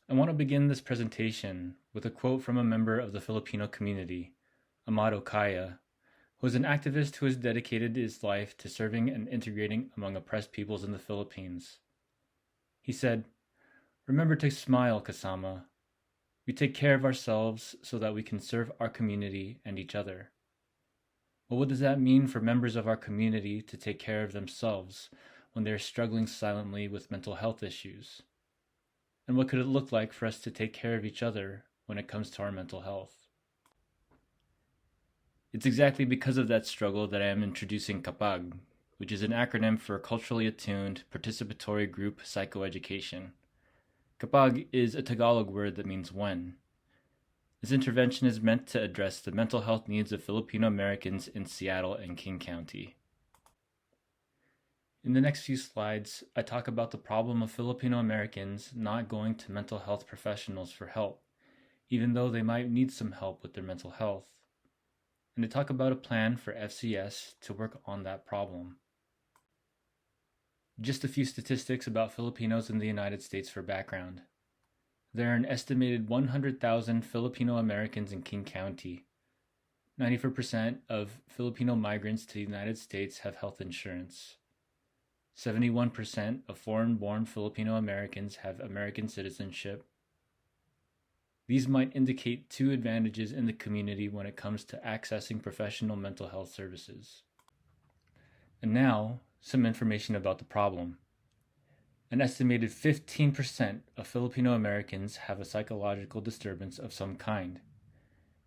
I want to begin this presentation with a quote from a member of the Filipino community, Amado Kaya, who is an activist who has dedicated his life to serving and integrating among oppressed peoples in the Philippines. He said, "Remember to smile, kasama. We take care of ourselves so that we can serve our community and each other." Well, what does that mean for members of our community to take care of themselves when they are struggling silently with mental health issues? And what could it look like for us to take care of each other when it comes to our mental health? It's exactly because of that struggle that I am introducing KAPAG, which is an acronym for Culturally Attuned Participatory Group Psychoeducation. KAPAG is a Tagalog word that means when. This intervention is meant to address the mental health needs of Filipino Americans in Seattle and King County. In the next few slides, I talk about the problem of Filipino Americans not going to mental health professionals for help, even though they might need some help with their mental health. And I talk about a plan for FCS to work on that problem. Just a few statistics about Filipinos in the United States for background. There are an estimated 100,000 Filipino Americans in King County. 94% of Filipino migrants to the United States have health insurance. 71% of foreign-born Filipino Americans have American citizenship. These might indicate two advantages in the community when it comes to accessing professional mental health services. And now, some information about the problem. An estimated 15% of Filipino Americans have a psychological disturbance of some kind.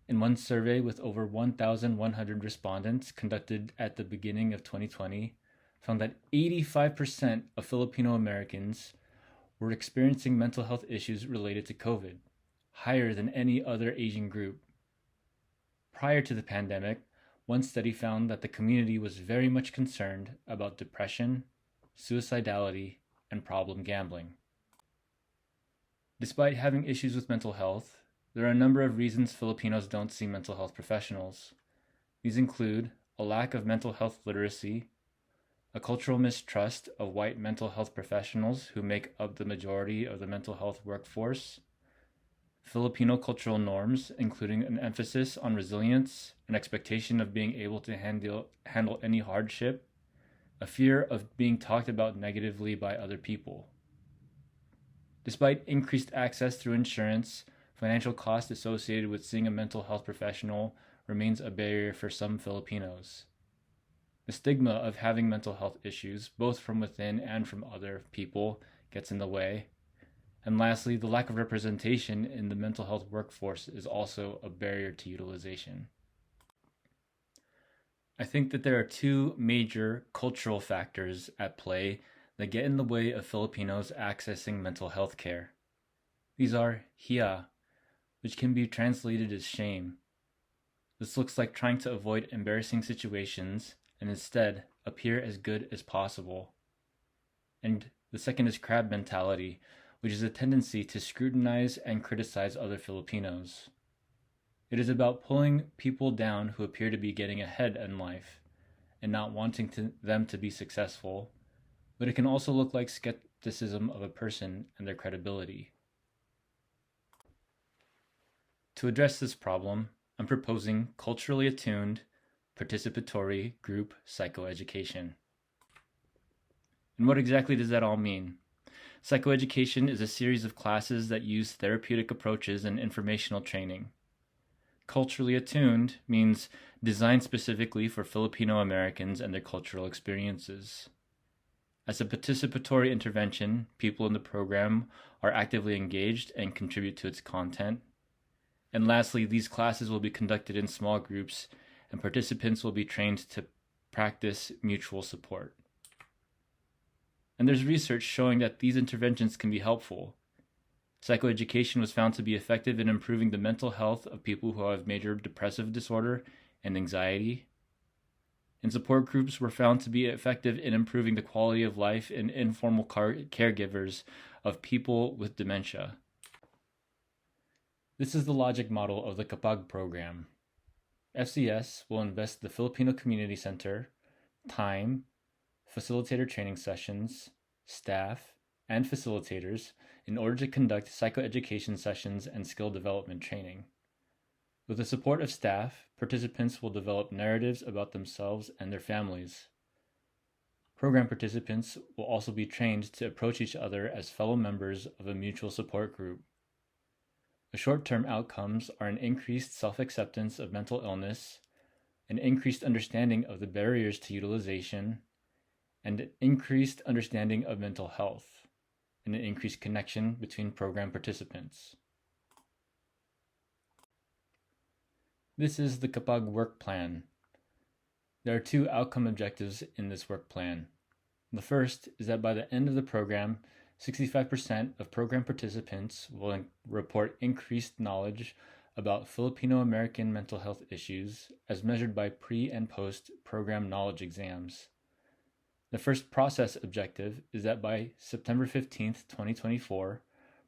In one survey with over 1,100 respondents conducted at the beginning of 2020, found that 85% of Filipino Americans were experiencing mental health issues related to COVID, higher than any other Asian group. Prior to the pandemic, one study found that the community was very much concerned about depression, suicidality, and problem gambling. Despite having issues with mental health, there are a number of reasons Filipinos don't see mental health professionals. These include a lack of mental health literacy, a cultural mistrust of white mental health professionals who make up the majority of the mental health workforce, Filipino cultural norms, including an emphasis on resilience, an expectation of being able to handle any hardship, a fear of being talked about negatively by other people. Despite increased access through insurance, financial cost associated with seeing a mental health professional remains a barrier for some Filipinos. The stigma of having mental health issues, both from within and from other people, gets in the way. And lastly, the lack of representation in the mental health workforce is also a barrier to utilization. I think that there are two major cultural factors at play that get in the way of Filipinos accessing mental health care. These are hiya, which can be translated as shame. This looks like trying to avoid embarrassing situations and instead appear as good as possible. And the second is crab mentality, which is a tendency to scrutinize and criticize other Filipinos. It is about pulling people down who appear to be getting ahead in life and not wanting them to be successful, but it can also look like skepticism of a person and their credibility. To address this problem, I'm proposing culturally attuned, participatory group psychoeducation. And what exactly does that all mean? Psychoeducation is a series of classes that use therapeutic approaches and informational training. Culturally attuned means designed specifically for Filipino Americans and their cultural experiences. As a participatory intervention, people in the program are actively engaged and contribute to its content. And lastly, these classes will be conducted in small groups, and participants will be trained to practice mutual support. And there's research showing that these interventions can be helpful. Psychoeducation was found to be effective in improving the mental health of people who have major depressive disorder and anxiety. And support groups were found to be effective in improving the quality of life in informal caregivers of people with dementia. This is the logic model of the KAPAG program. FCS will invest the Filipino Community Center, time, facilitator training sessions, staff, and facilitators in order to conduct psychoeducation sessions and skill development training. With the support of staff, participants will develop narratives about themselves and their families. Program participants will also be trained to approach each other as fellow members of a mutual support group. The short-term outcomes are an increased self-acceptance of mental illness, an increased understanding of the barriers to utilization, and an increased understanding of mental health, and an increased connection between program participants. This is the KAPAG work plan. There are two outcome objectives in this work plan. The first is that by the end of the program, 65% of program participants will report increased knowledge about Filipino American mental health issues as measured by pre- and post-program knowledge exams. The first process objective is that by September 15th, 2024,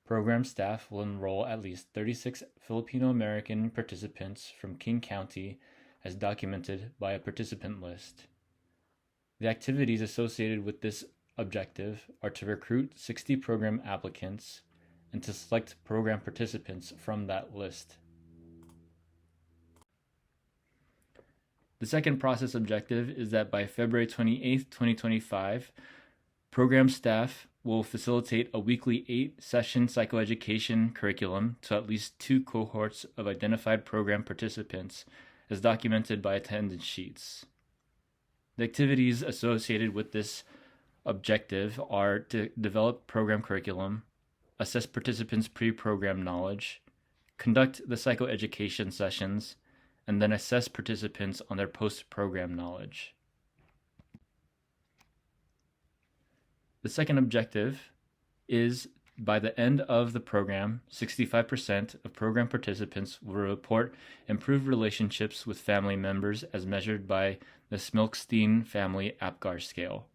program staff will enroll at least 36 Filipino American participants from King County as documented by a participant list. The activities associated with this objective are to recruit 60 program applicants and to select program participants from that list. The second process objective is that by February 28th, 2025, program staff will facilitate a weekly 8-session psychoeducation curriculum to at least 2 cohorts of identified program participants as documented by attendance sheets. The activities associated with this objective are to develop program curriculum, assess participants' pre-program knowledge, conduct the psychoeducation sessions, and then assess participants on their post-program knowledge. The second objective is by the end of the program, 65% of program participants will report improved relationships with family members as measured by the Smilkstein Family APGAR scale.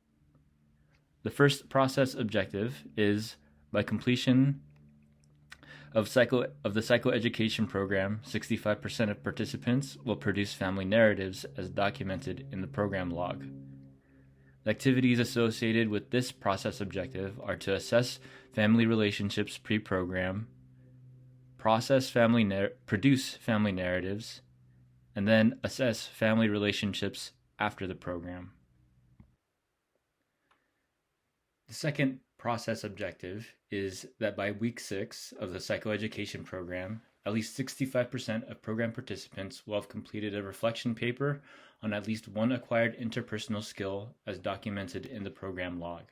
The first process objective is by completion of the psychoeducation program, 65% of participants will produce family narratives as documented in the program log. The activities associated with this process objective are to assess family relationships pre-program, produce family narratives, and then assess family relationships after the program. The second process objective is that by week 6 of the psychoeducation program, at least 65% of program participants will have completed a reflection paper on at least one acquired interpersonal skill as documented in the program log.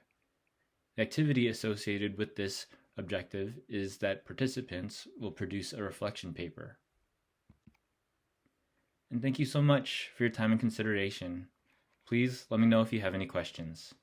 The activity associated with this objective is that participants will produce a reflection paper. And thank you so much for your time and consideration. Please let me know if you have any questions.